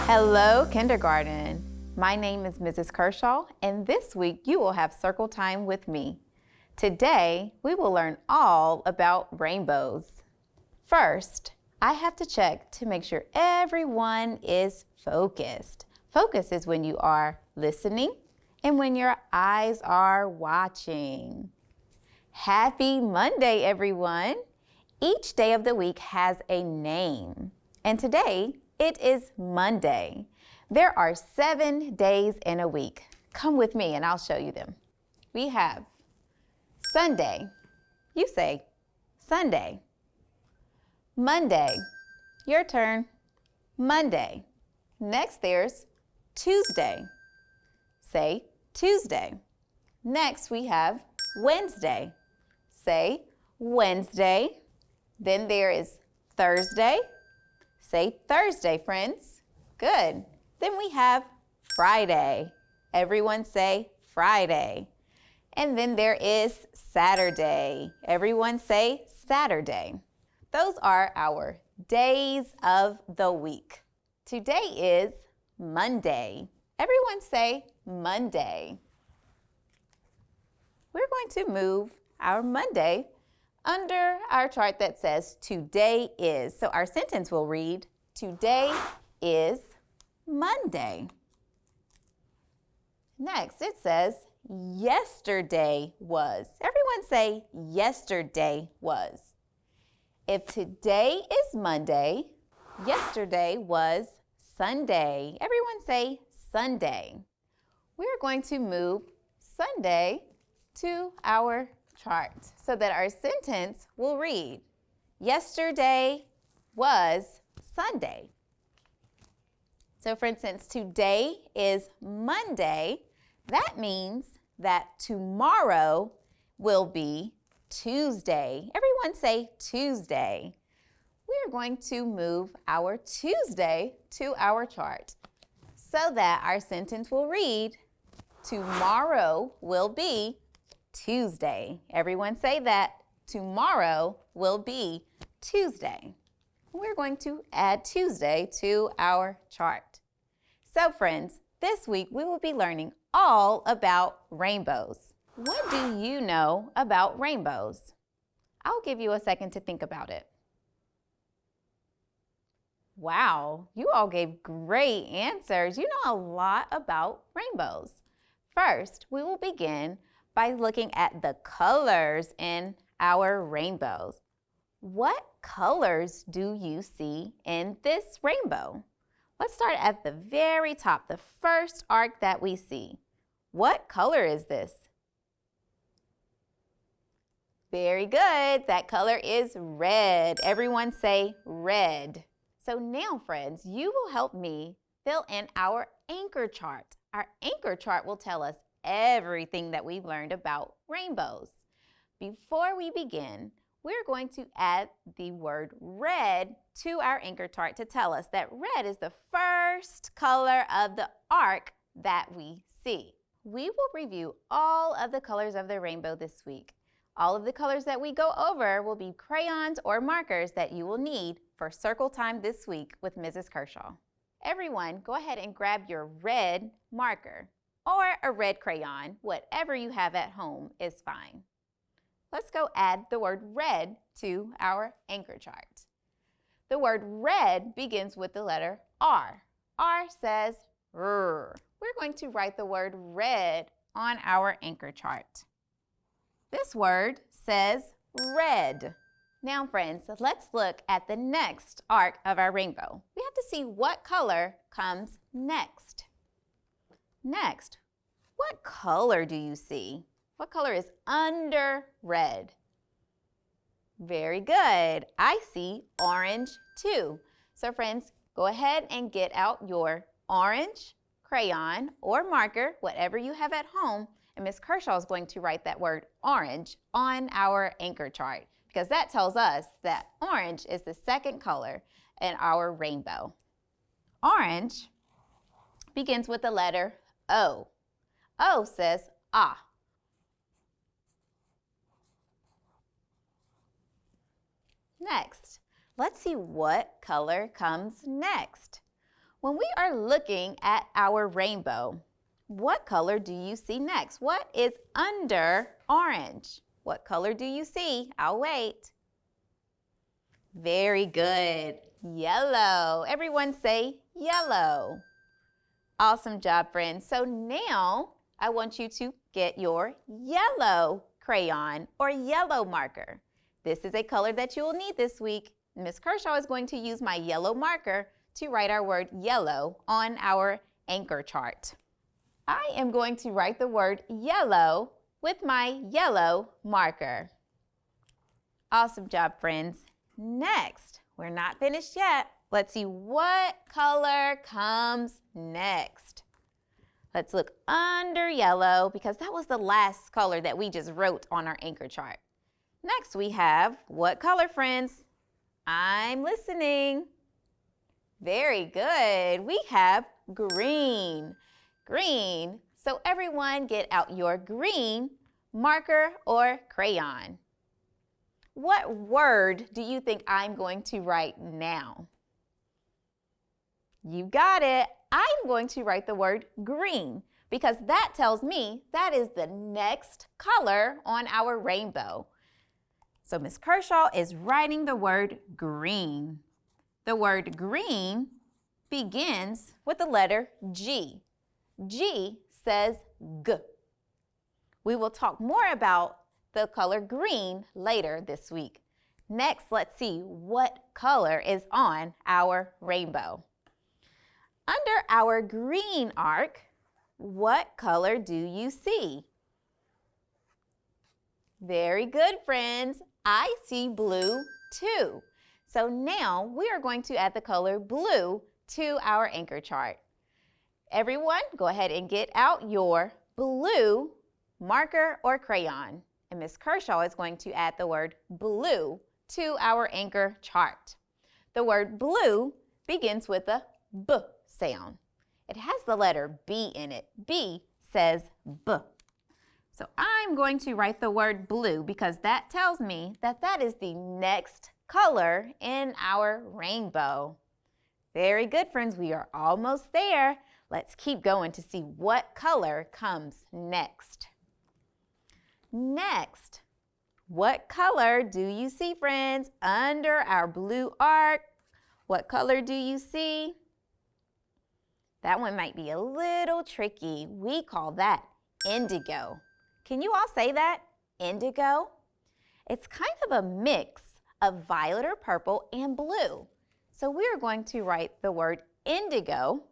Hello, kindergarten. My name is Mrs. Kershaw, and this week you will have circle time with me. Today, we will learn all about rainbows. First, I have to check to make sure everyone is focused. Focus is when you are listening and when your eyes are watching. Happy Monday, everyone. Each day of the week has a name, and today it is Monday. There are 7 days in a week. Come with me and I'll show you them. We have Sunday. You say Sunday. Monday. Your turn. Monday. Next there's Tuesday. Say Tuesday. Next we have Wednesday. Say Wednesday. Then there is Thursday. Say Thursday, friends. Good. Then we have Friday. Everyone say Friday. And then there is Saturday. Everyone say Saturday. Those are our days of the week. Today is Monday. Everyone say Monday. We're going to move our Monday under our chart that says today is. So our sentence will read, today is Monday. Next, it says yesterday was. Everyone say yesterday was. If today is Monday, yesterday was Sunday. Everyone say Sunday. We're going to move Sunday to our chart so that our sentence will read, yesterday was Sunday. So for instance, today is Monday. That means that tomorrow will be Tuesday. Everyone say Tuesday. We're going to move our Tuesday to our chart so that our sentence will read, tomorrow will be Tuesday. Everyone say that. Tomorrow will be Tuesday. We're going to add Tuesday to our chart. So friends, this week we will be learning all about rainbows. What do you know about rainbows? I'll give you a second to think about it. Wow, you all gave great answers. You know a lot about rainbows. First, we will begin by looking at the colors in our rainbows. What colors do you see in this rainbow? Let's start at the very top, the first arc that we see. What color is this? Very good. That color is red. Everyone say red. So now, friends, you will help me fill in our anchor chart. Our anchor chart will tell us everything that we've learned about rainbows. Before we begin, we're going to add the word red to our anchor chart to tell us that red is the first color of the arc that we see. We will review all of the colors of the rainbow this week. All of the colors that we go over will be crayons or markers that you will need for circle time this week with Mrs. Kershaw. Everyone, go ahead and grab your red marker or a red crayon. Whatever you have at home is fine. Let's go add the word red to our anchor chart. The word red begins with the letter R. R says R. We're going to write the word red on our anchor chart. This word says red. Now, friends, let's look at the next arc of our rainbow. We have to see what color comes next. Next, what color do you see? What color is under red? Very good. I see orange too. So friends, go ahead and get out your orange crayon or marker, whatever you have at home, and Ms. Kershaw is going to write that word orange on our anchor chart because that tells us that orange is the second color in our rainbow. Orange begins with the letter O. O says ah. Next, let's see what color comes next. When we are looking at our rainbow, what color do you see next? What is under orange? What color do you see? I'll wait. Very good. Yellow. Everyone say yellow. Awesome job, friends. So now I want you to get your yellow crayon or yellow marker. This is a color that you will need this week. Ms. Kershaw is going to use my yellow marker to write our word yellow on our anchor chart. I am going to write the word yellow with my yellow marker. Awesome job, friends. Next, we're not finished yet. Let's see what color comes next. Let's look under yellow because that was the last color that we just wrote on our anchor chart. Next, we have what color, friends? I'm listening. Very good. We have green. Green. So everyone get out your green marker or crayon. What word do you think I'm going to write now? You got it. I'm going to write the word green because that tells me that is the next color on our rainbow. So Ms. Kershaw is writing the word green. The word green begins with the letter G. G says G. We will talk more about the color green later this week. Next, let's see what color is on our rainbow. Under our green arc, what color do you see? Very good, friends. I see blue too. So now we are going to add the color blue to our anchor chart. Everyone, go ahead and get out your blue marker or crayon. And Ms. Kershaw is going to add the word blue to our anchor chart. The word blue begins with a B sound. It has the letter B in it. B says B. So I'm going to write the word blue because that tells me that that is the next color in our rainbow. Very good, friends. We are almost there. Let's keep going to see what color comes next. Next, what color do you see, friends, under our blue arc? What color do you see? That one might be a little tricky. We call that indigo. Can you all say that? Indigo? It's kind of a mix of violet or purple and blue. So we're going to write the word indigo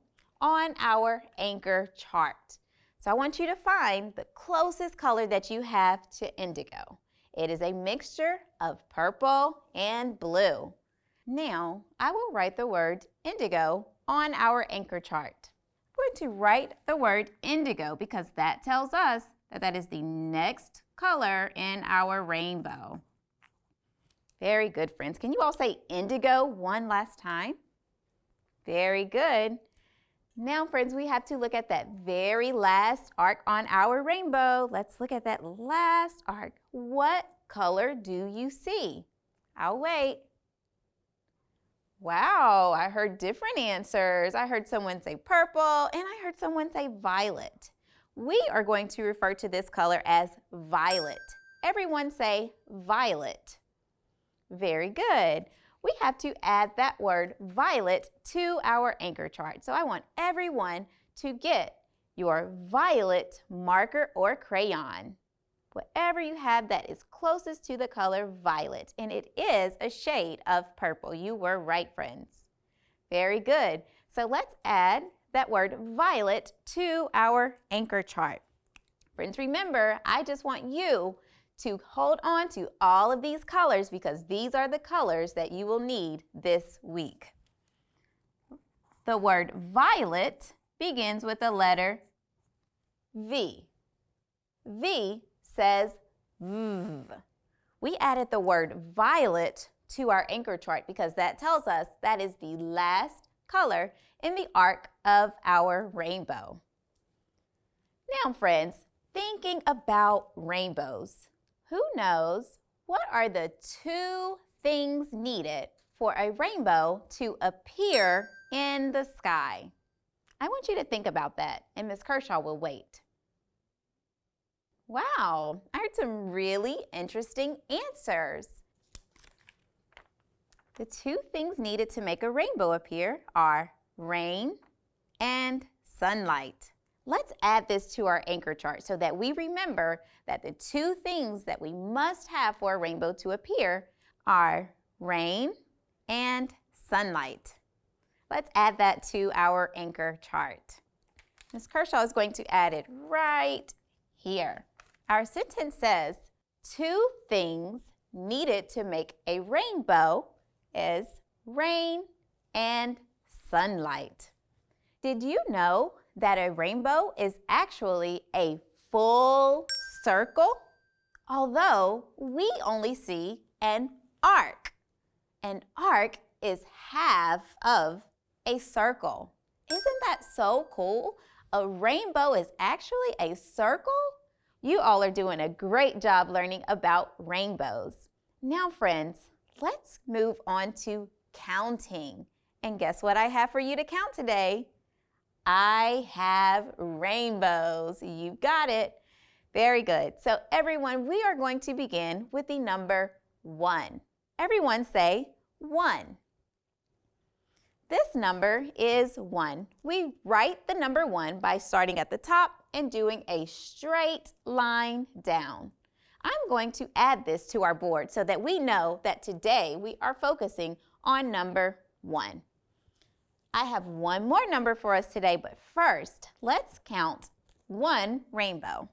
on our anchor chart. So I want you to find the closest color that you have to indigo. It is a mixture of purple and blue. Now, I will write the word indigo on our anchor chart. We're going to write the word indigo because that tells us that that is the next color in our rainbow. Very good, friends. Can you all say indigo one last time? Very good. Now, friends, we have to look at that very last arc on our rainbow. Let's look at that last arc. What color do you see? I'll wait. Wow, I heard different answers. I heard someone say purple and I heard someone say violet. We are going to refer to this color as violet. Everyone say violet. Very good. We have to add that word violet to our anchor chart. So I want everyone to get your violet marker or crayon. Whatever you have that is closest to the color violet, and it is a shade of purple. You were right, friends. Very good. So let's add that word violet to our anchor chart. Friends, remember, I just want you to hold on to all of these colors because these are the colors that you will need this week. The word violet begins with the letter V. V says V. We added the word violet to our anchor chart because that tells us that is the last color in the arc of our rainbow. Now, friends, thinking about rainbows, who knows what are the two things needed for a rainbow to appear in the sky? I want you to think about that, and Ms. Kershaw will wait. Wow, I heard some really interesting answers. The two things needed to make a rainbow appear are rain and sunlight. Let's add this to our anchor chart so that we remember that the two things that we must have for a rainbow to appear are rain and sunlight. Let's add that to our anchor chart. Ms. Kershaw is going to add it right here. Our sentence says, two things needed to make a rainbow is rain and sunlight. Did you know that a rainbow is actually a full circle? Although we only see an arc. An arc is half of a circle. Isn't that so cool? A rainbow is actually a circle? You all are doing a great job learning about rainbows. Now, friends, let's move on to counting. And guess what I have for you to count today? I have rainbows. You got it. Very good. So everyone, we are going to begin with the number 1. Everyone say 1. This number is 1. We write the number 1 by starting at the top and doing a straight line down. I'm going to add this to our board so that we know that today we are focusing on number 1. I have one more number for us today, but first, let's count one rainbow.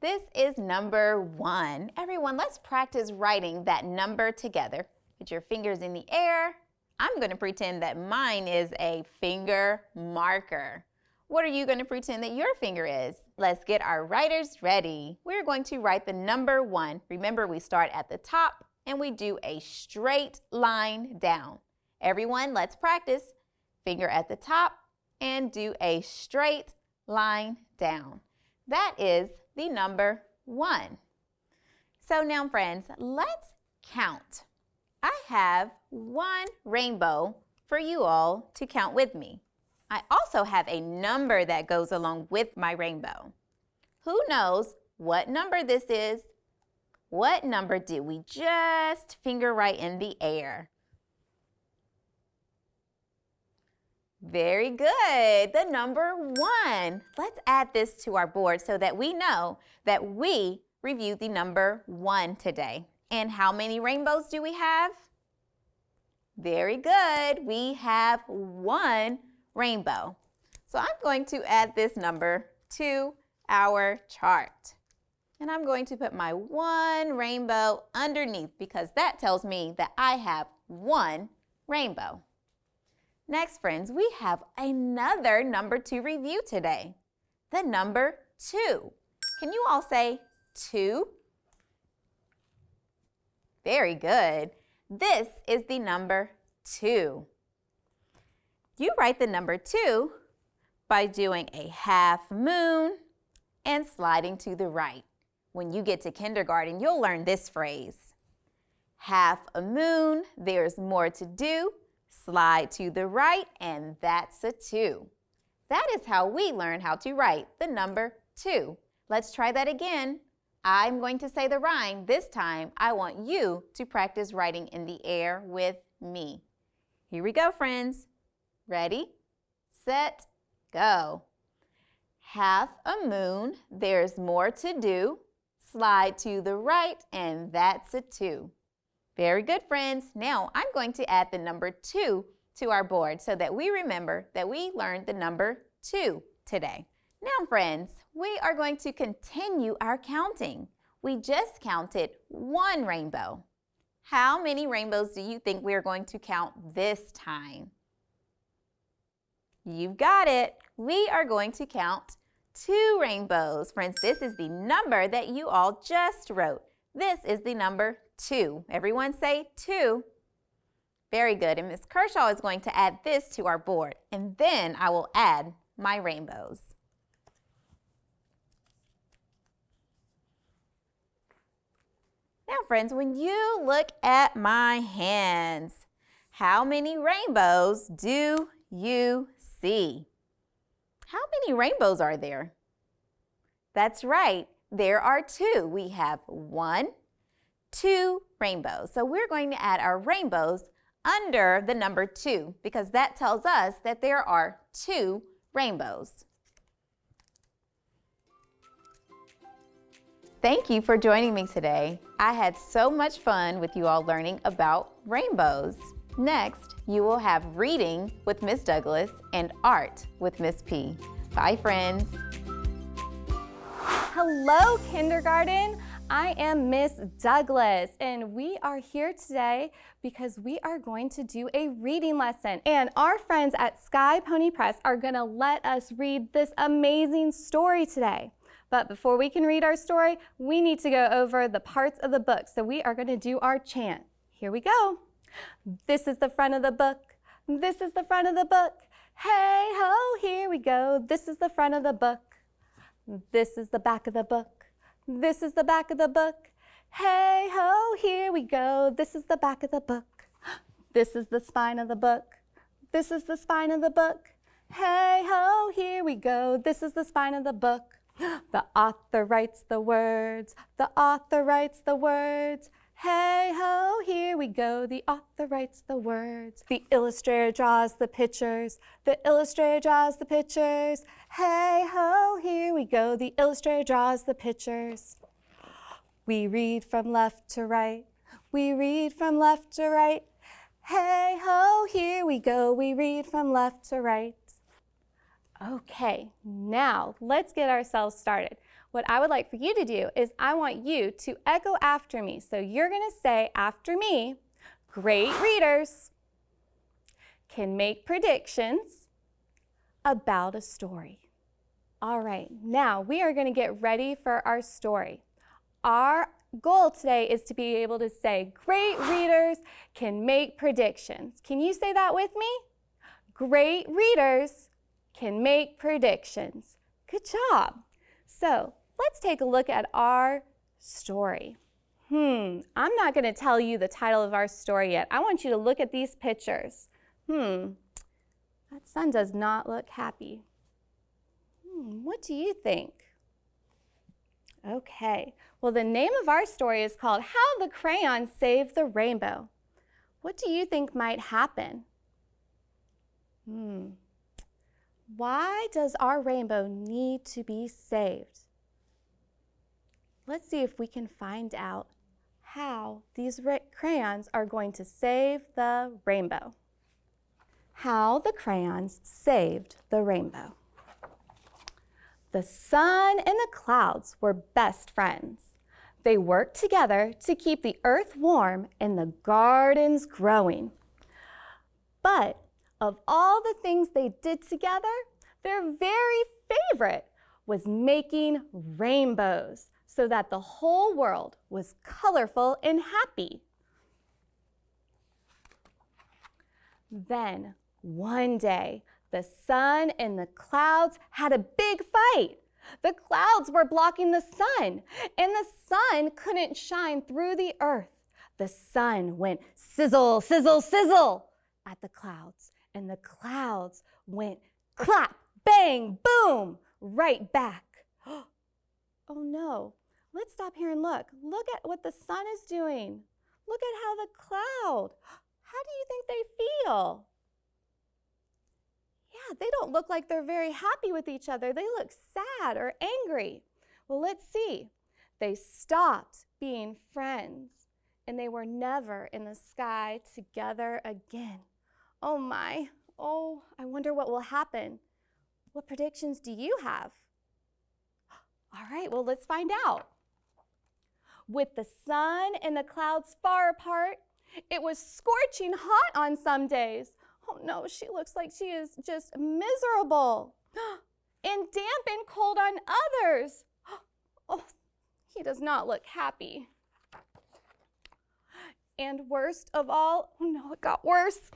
This is number 1. Everyone, let's practice writing that number together. Put your fingers in the air. I'm going to pretend that mine is a finger marker. What are you going to pretend that your finger is? Let's get our writers ready. We're going to write the number 1. Remember, we start at the top and we do a straight line down. Everyone, let's practice. Finger at the top and do a straight line down. That is the number 1. So now, friends, let's count. I have 1 rainbow for you all to count with me. I also have a number that goes along with my rainbow. Who knows what number this is? What number did we just finger right in the air? Very good. The number 1. Let's add this to our board so that we know that we reviewed the number 1 today. And how many rainbows do we have? Very good. We have 1 rainbow. So I'm going to add this number to our chart. And I'm going to put my 1 rainbow underneath because that tells me that I have 1 rainbow. Next, friends, we have another number to review today. The number 2. Can you all say 2? Very good. This is the number 2. You write the number 2 by doing a half moon and sliding to the right. When you get to kindergarten, you'll learn this phrase. Half a moon, there's more to do. Slide to the right, and that's a 2. That is how we learn how to write the number 2. Let's try that again. I'm going to say the rhyme. This time, I want you to practice writing in the air with me. Here we go, friends. Ready, set, go. Half a moon, there's more to do. Slide to the right, and that's a 2. Very good, friends. Now I'm going to add the number 2 to our board so that we remember that we learned the number 2 today. Now, friends, we are going to continue our counting. We just counted 1 rainbow. How many rainbows do you think we are going to count this time? You've got it. We are going to count 2 rainbows. Friends, this is the number that you all just wrote. This is the number 2. Everyone say 2. Very good. And Ms. Kershaw is going to add this to our board. And then I will add my rainbows. Now, friends, when you look at my hands, how many rainbows do you see? How many rainbows are there? That's right, there are 2. We have 1, 2 rainbows. So we're going to add our rainbows under the number 2 because that tells us that there are 2 rainbows. Thank you for joining me today. I had so much fun with you all learning about rainbows. Next, you will have reading with Miss Douglas and art with Miss P. Bye, friends. Hello, kindergarten. I am Miss Douglas, and we are here today because we are going to do a reading lesson. And our friends at Sky Pony Press are going to let us read this amazing story today. But before we can read our story, we need to go over the parts of the book. So we are going to do our chant. Here we go. This is the front of the book. This is the front of the book. Hey ho, here we go. This is the front of the book. This is the back of the book. This is the back of the book. Hey ho, here we go. This is the back of the book. This is the spine of the book. This is the spine of the book. Hey ho, here we go. This is the spine of the book. The author writes the words. The author writes the words. Hey ho, here we go. The author writes the words. The illustrator draws the pictures. The illustrator draws the pictures. Hey ho, here we go. The illustrator draws the pictures. We read from left to right. We read from left to right. Hey ho, here we go. We read from left to right. Okay, now let's get ourselves started. What I would like for you to do is I want you to echo after me. So you're going to say after me, great readers can make predictions about a story. All right, now we are going to get ready for our story. Our goal today is to be able to say great readers can make predictions. Can you say that with me? Great readers can make predictions. Good job. So let's take a look at our story. I'm not going to tell you the title of our story yet. I want you to look at these pictures. That sun does not look happy. What do you think? Okay, well, the name of our story is called How the Crayons Saved the Rainbow. What do you think might happen? Why does our rainbow need to be saved? Let's see if we can find out how these crayons are going to save the rainbow. How the crayons saved the rainbow. The sun and the clouds were best friends. They worked together to keep the earth warm and the gardens growing. But of all the things they did together, their very favorite was making rainbows so that the whole world was colorful and happy. Then, one day, the sun and the clouds had a big fight. The clouds were blocking the sun, and the sun couldn't shine through the earth. The sun went sizzle, sizzle, sizzle at the clouds, and the clouds went clap, bang, boom, right back. Oh no, let's stop here and look. Look at what the sun is doing. Look at how the cloud, how do you think they feel? Yeah, they don't look like they're very happy with each other. They look sad or angry. Well, let's see. They stopped being friends, and they were never in the sky together again. Oh my, oh, I wonder what will happen. What predictions do you have? All right, well, let's find out. With the sun and the clouds far apart, it was scorching hot on some days. Oh no, she looks like she is just miserable. And damp and cold on others. Oh, he does not look happy. And worst of all, oh no, it got worse.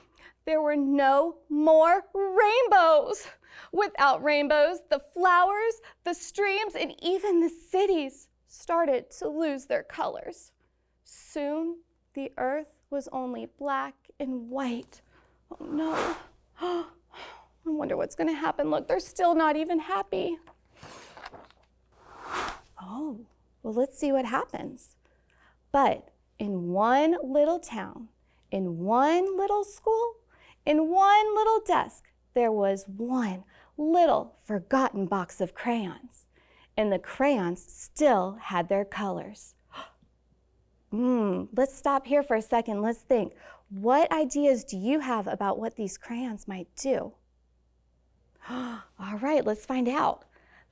There were no more rainbows. Without rainbows, the flowers, the streams, and even the cities started to lose their colors. Soon, the earth was only black and white. Oh no. I wonder what's going to happen. Look, they're still not even happy. Oh, well, let's see what happens. But in one little town, in one little school, in one little desk, there was one little forgotten box of crayons. And the crayons still had their colors. Let's stop here for a second. Let's think. What ideas do you have about what these crayons might do? All right, let's find out.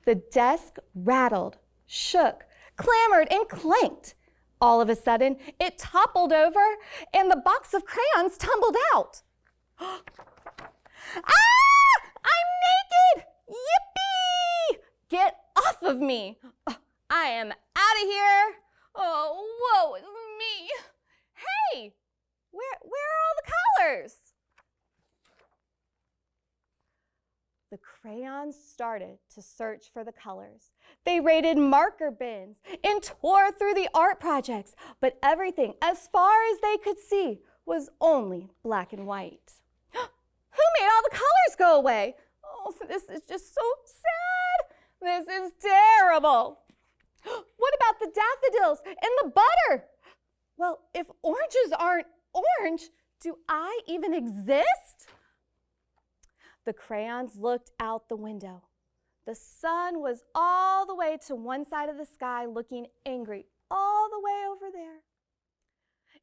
The desk rattled, shook, clamored, and clanked. All of a sudden, it toppled over and the box of crayons tumbled out. Ah! I'm naked! Yippee! Get off of me! I am out of here! Oh, woe is me! Hey! Where are all the colors? The crayons started to search for the colors. They raided marker bins and tore through the art projects, but everything, as far as they could see, was only black and white. Who made all the colors go away? Oh, this is just so sad. This is terrible. What about the daffodils and the butter? Well, if oranges aren't orange, do I even exist? The crayons looked out the window. The sun was all the way to one side of the sky looking angry, all the way over there.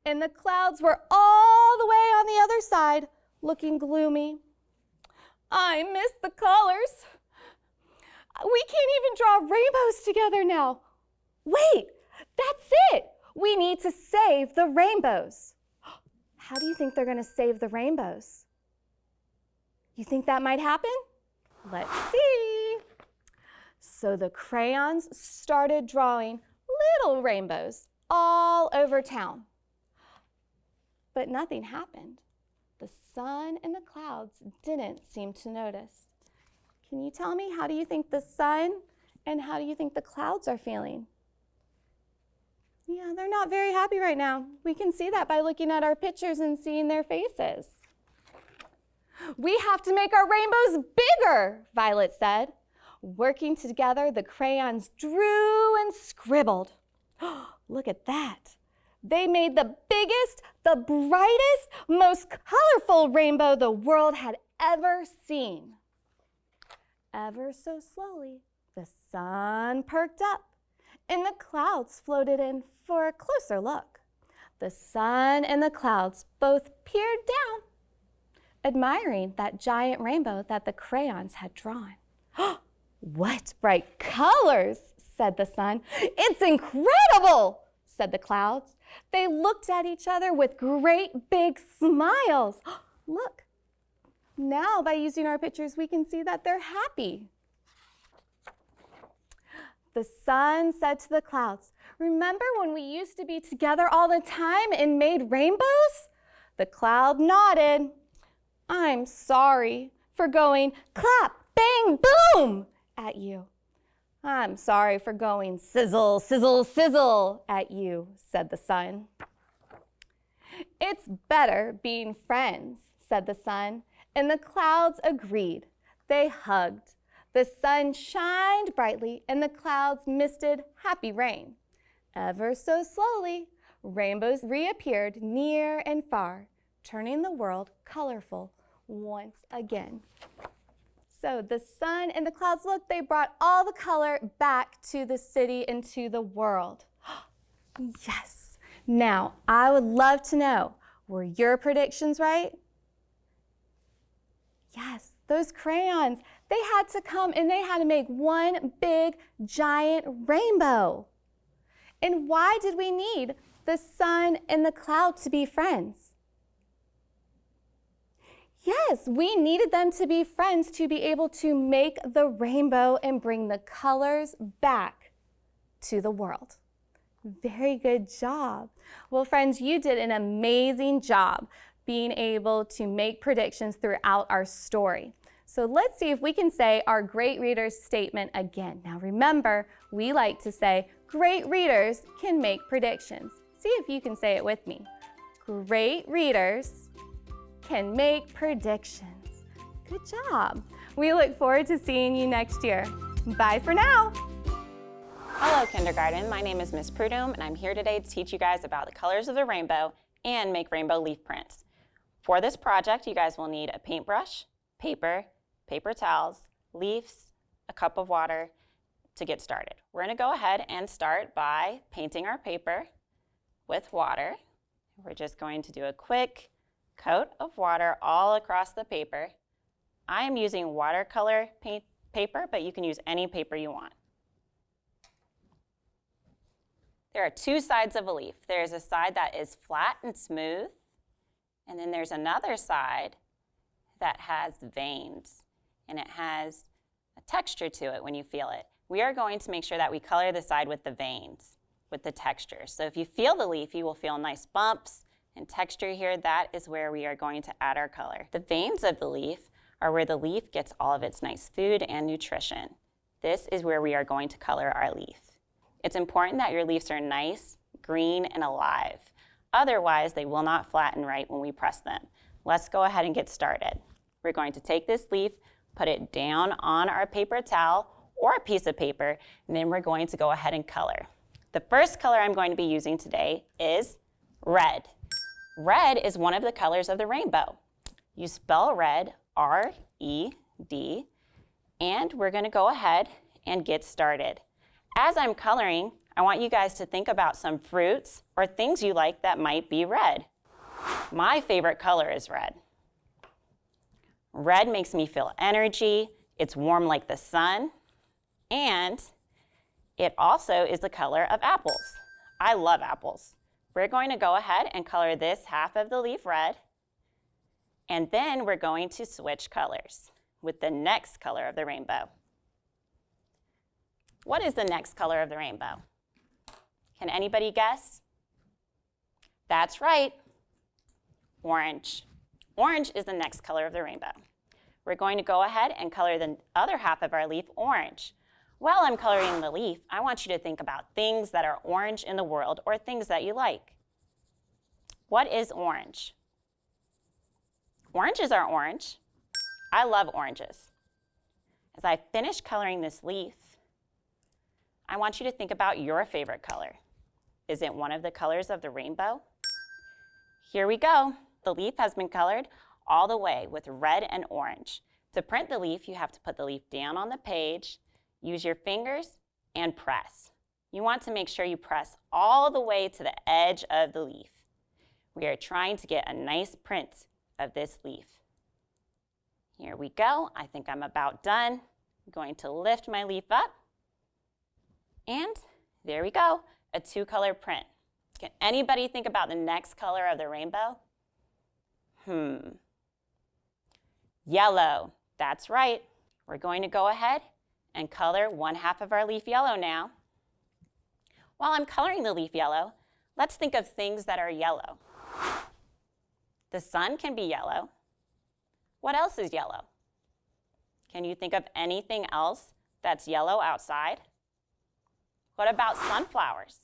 And the clouds were all the way on the other side looking gloomy. I miss the colors. We can't even draw rainbows together now. Wait, that's it. We need to save the rainbows. How do you think they're going to save the rainbows? You think that might happen? Let's see. So the crayons started drawing little rainbows all over town. But nothing happened. The sun and the clouds didn't seem to notice. Can you tell me, how do you think the sun and how do you think the clouds are feeling? Yeah, they're not very happy right now. We can see that by looking at our pictures and seeing their faces. We have to make our rainbows bigger, Violet said. Working together, the crayons drew and scribbled. Look at that. They made the biggest, the brightest, most colorful rainbow the world had ever seen. Ever so slowly, the sun perked up and the clouds floated in for a closer look. The sun and the clouds both peered down, admiring that giant rainbow that the crayons had drawn. What bright colors, said the sun. It's incredible, said the clouds. They looked at each other with great big smiles. Look, now by using our pictures, we can see that they're happy. The sun said to the clouds, remember when we used to be together all the time and made rainbows? The cloud nodded. I'm sorry for going clap, bang, boom at you. I'm sorry for going sizzle, sizzle, sizzle at you, said the sun. It's better being friends, said the sun, and the clouds agreed. They hugged. The sun shined brightly, and the clouds misted happy rain. Ever so slowly, rainbows reappeared near and far, turning the world colorful once again. So the sun and the clouds, look, they brought all the color back to the city and to the world. Yes. Now, I would love to know, were your predictions right? Yes, those crayons, they had to come and they had to make one big, giant rainbow. And why did we need the sun and the cloud to be friends? Yes, we needed them to be friends to be able to make the rainbow and bring the colors back to the world. Very good job. Well, friends, you did an amazing job being able to make predictions throughout our story. So let's see if we can say our great readers statement again. Now remember, we like to say great readers can make predictions. see if you can say it with me. Great readers can make predictions. Good job. We look forward to seeing you next year. Bye for now. Hello, kindergarten. My name is Miss Prudhomme, and I'm here today to teach you guys about the colors of the rainbow and make rainbow leaf prints. For this project, you guys will need a paintbrush, paper, paper towels, leaves, a cup of water to get started. We're going to go ahead and start by painting our paper with water. We're just going to do a quick coat of water all across the paper. I am using watercolor paint paper, but you can use any paper you want. There are two sides of a leaf. There's a side that is flat and smooth, and then there's another side that has veins, and it has a texture to it when you feel it. We are going to make sure that we color the side with the veins, with the texture. So if you feel the leaf, you will feel nice bumps and texture here. That is where we are going to add our color. The veins of the leaf are where the leaf gets all of its nice food and nutrition. This is where we are going to color our leaf. It's important that your leaves are nice, green, and alive. Otherwise, they will not flatten right when we press them. Let's go ahead and get started. We're going to take this leaf, put it down on our paper towel or a piece of paper, and then we're going to go ahead and color. The first color I'm going to be using today is red. Red is one of the colors of the rainbow. You spell red, R-E-D, and we're going to go ahead and get started. As I'm coloring, I want you guys to think about some fruits or things you like that might be red. My favorite color is red. Red makes me feel energy, it's warm like the sun, and it also is the color of apples. I love apples. We're going to go ahead and color this half of the leaf red, and then we're going to switch colors with the next color of the rainbow. What is the next color of the rainbow? Can anybody guess? That's right, orange. Orange is the next color of the rainbow. We're going to go ahead and color the other half of our leaf orange. While I'm coloring the leaf, I want you to think about things that are orange in the world or things that you like. What is orange? Oranges are orange. I love oranges. As I finish coloring this leaf, I want you to think about your favorite color. Is it one of the colors of the rainbow? Here we go. The leaf has been colored all the way with red and orange. To print the leaf, you have to put the leaf down on the page, use your fingers, and press. You want to make sure you press all the way to the edge of the leaf. We are trying to get a nice print of this leaf. Here we go. I think I'm about done. I'm going to lift my leaf up. And there we go, a two-color print. Can anybody think about the next color of the rainbow? Yellow. That's right. We're going to go ahead and color one half of our leaf yellow now. While I'm coloring the leaf yellow, let's think of things that are yellow. The sun can be yellow. What else is yellow? Can you think of anything else that's yellow outside? What about sunflowers?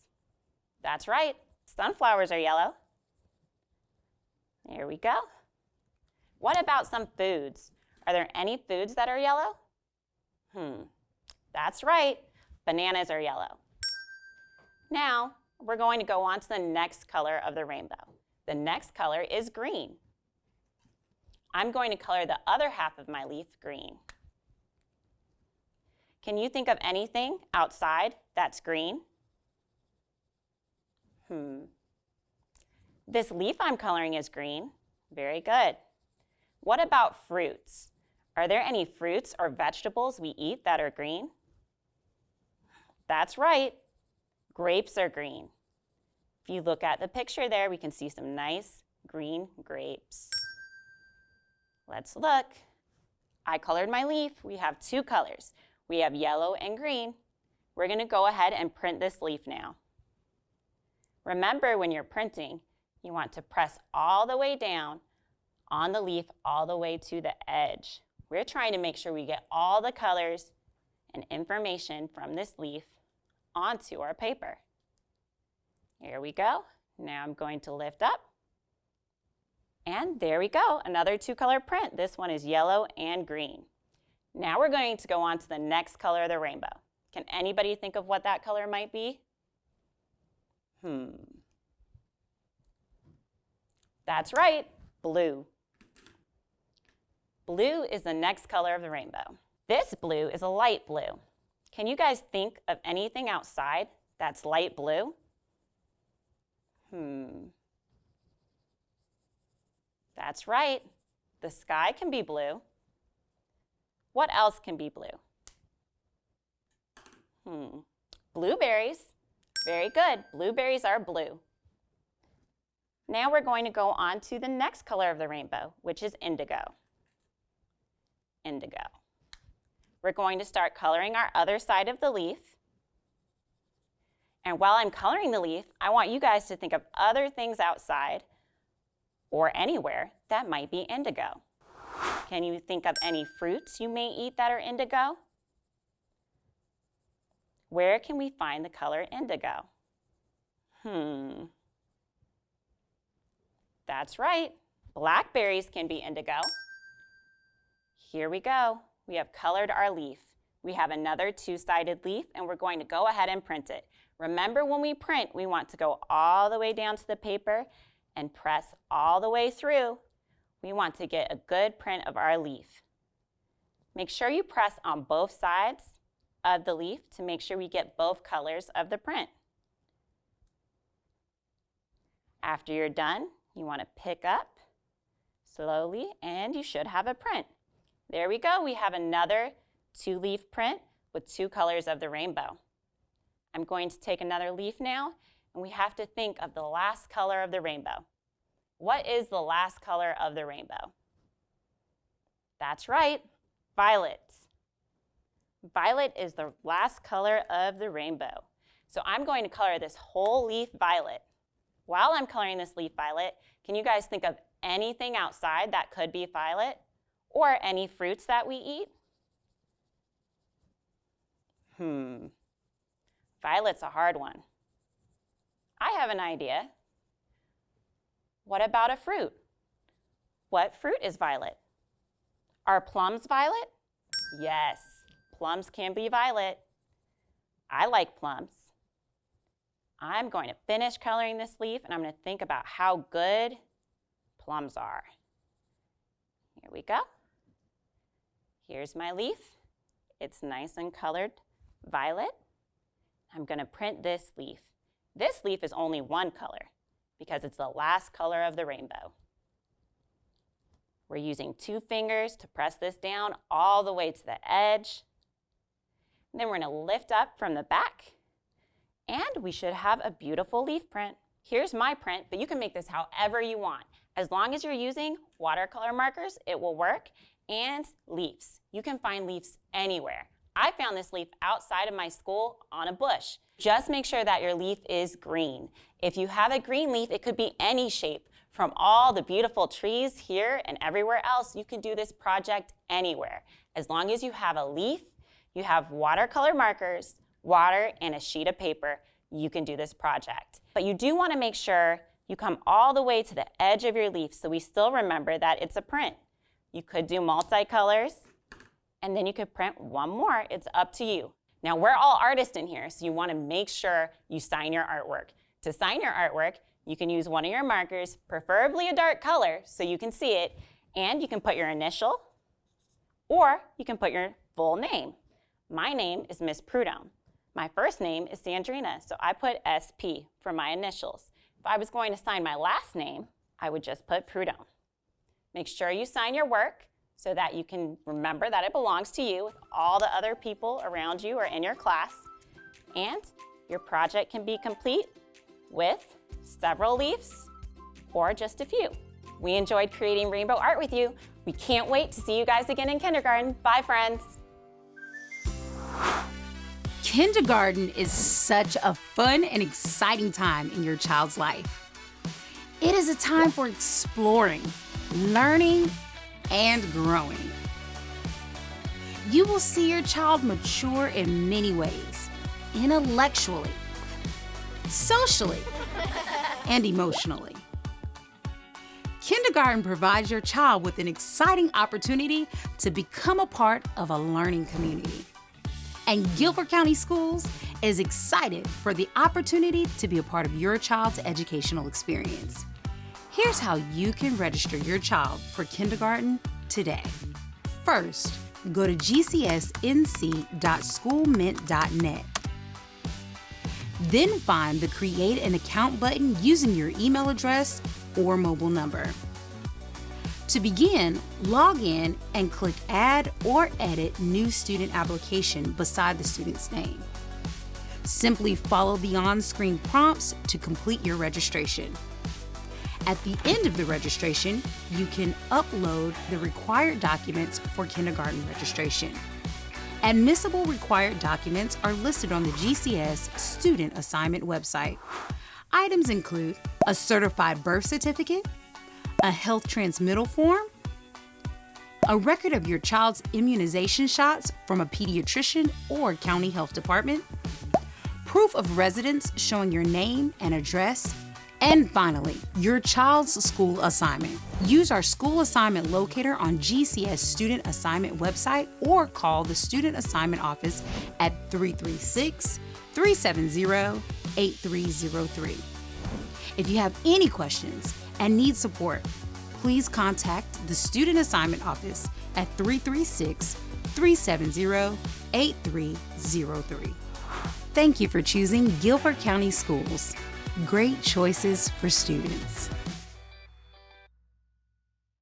That's right, sunflowers are yellow. There we go. What about some foods? Are there any foods that are yellow? That's right, bananas are yellow. Now, we're going to go on to the next color of the rainbow. The next color is green. I'm going to color the other half of my leaf green. Can you think of anything outside that's green? This leaf I'm coloring is green. Very good. What about fruits? Are there any fruits or vegetables we eat that are green? That's right. Grapes are green. If you look at the picture there, we can see some nice green grapes. Let's look. I colored my leaf. We have two colors. We have yellow and green. We're going to go ahead and print this leaf now. Remember, when you're printing, you want to press all the way down on the leaf all the way to the edge. We're trying to make sure we get all the colors and information from this leaf onto our paper. Here we go. Now I'm going to lift up. And there we go, another two-color print. This one is yellow and green. Now we're going to go on to the next color of the rainbow. Can anybody think of what that color might be? That's right, blue. Blue is the next color of the rainbow. This blue is a light blue. Can you guys think of anything outside that's light blue? That's right. The sky can be blue. What else can be blue? Blueberries. Very good. Blueberries are blue. Now we're going to go on to the next color of the rainbow, which is indigo. Indigo. We're going to start coloring our other side of the leaf. And while I'm coloring the leaf, I want you guys to think of other things outside or anywhere that might be indigo. Can you think of any fruits you may eat that are indigo? Where can we find the color indigo? That's right. Blackberries can be indigo. Here we go. We have colored our leaf. We have another two-sided leaf, and we're going to go ahead and print it. Remember, when we print, we want to go all the way down to the paper and press all the way through. We want to get a good print of our leaf. Make sure you press on both sides of the leaf to make sure we get both colors of the print. After you're done, you want to pick up slowly, and you should have a print. There we go. We have another two-leaf print with two colors of the rainbow. I'm going to take another leaf now, and we have to think of the last color of the rainbow. What is the last color of the rainbow? That's right, violet. Violet is the last color of the rainbow. So I'm going to color this whole leaf violet. While I'm coloring this leaf violet, can you guys think of anything outside that could be violet? Or any fruits that we eat? Violet's a hard one. I have an idea. What about a fruit? What fruit is violet? Are plums violet? Yes, plums can be violet. I like plums. I'm going to finish coloring this leaf, and I'm going to think about how good plums are. Here we go. Here's my leaf. It's nice and colored violet. I'm going to print this leaf. This leaf is only one color because it's the last color of the rainbow. We're using 2 fingers to press this down all the way to the edge. And then we're going to lift up from the back, and we should have a beautiful leaf print. Here's my print, but you can make this however you want. As long as you're using watercolor markers, it will work, and leaves. You can find leaves anywhere. I found this leaf outside of my school on a bush. Just make sure that your leaf is green. If you have a green leaf, it could be any shape. From all the beautiful trees here and everywhere else, you can do this project anywhere. As long as you have a leaf, you have watercolor markers, water, and a sheet of paper, you can do this project. But you do want to make sure you come all the way to the edge of your leaf so we still remember that it's a print. You could do multicolors, and then you could print one more. It's up to you. Now, we're all artists in here, so you want to make sure you sign your artwork. To sign your artwork, you can use one of your markers, preferably a dark color so you can see it, and you can put your initial, or you can put your full name. My name is Miss Prudhomme. My first name is Sandrina, so I put SP for my initials. If I was going to sign my last name, I would just put Prudhomme. Make sure you sign your work so that you can remember that it belongs to you with all the other people around you or in your class. And your project can be complete with several leaves or just a few. We enjoyed creating rainbow art with you. We can't wait to see you guys again in kindergarten. Bye, friends. Kindergarten is such a fun and exciting time in your child's life. It is a time for exploring, learning, and growing. You will see your child mature in many ways, intellectually, socially, and emotionally. Kindergarten provides your child with an exciting opportunity to become a part of a learning community. And Guilford County Schools is excited for the opportunity to be a part of your child's educational experience. Here's how you can register your child for kindergarten today. First, go to gcsnc.schoolmint.net. Then find the Create an Account button using your email address or mobile number. To begin, log in and click Add or Edit New Student Application beside the student's name. Simply follow the on-screen prompts to complete your registration. At the end of the registration, you can upload the required documents for kindergarten registration. Admissible required documents are listed on the GCS Student Assignment website. Items include a certified birth certificate, a health transmittal form, a record of your child's immunization shots from a pediatrician or county health department, proof of residence showing your name and address, and finally, your child's school assignment. Use our school assignment locator on GCS Student Assignment website or call the Student Assignment Office at 336-370-8303. If you have any questions and need support, please contact the Student Assignment Office at 336-370-8303. Thank you for choosing Guilford County Schools. Great choices for students.